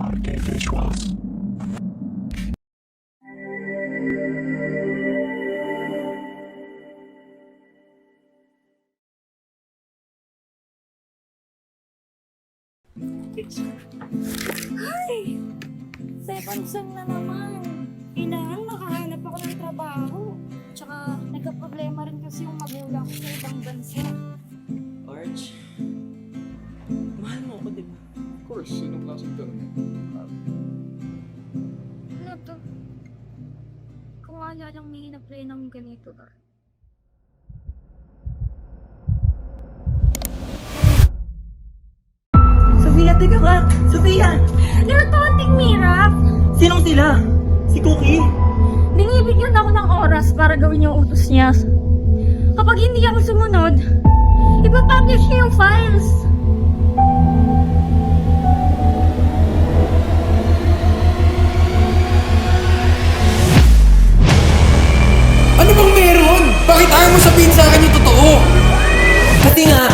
RK Visuals. Ay! Second sem na naman. Kailangan makahanap ako ng trabaho. Tsaka nagka-problema rin kasi yung magulang ko sa ibang bansa. Arch, mahal mo ako, di ba? Of course, sinong klaseng tanong yan? Ano to? Kung wala lang may na-play ng ganito ba? Sophia, teka ka! Sophia! They're taunting me, Raph! Sinong sila? Si Cookie? Binibigyan ako ng oras para gawin yung utos niya. Kapag hindi ako sumunod, ipapublish niya yung files. Ano bang meron? Bakit ayaw mo sabihin sa akin yung totoo? Kasi nga,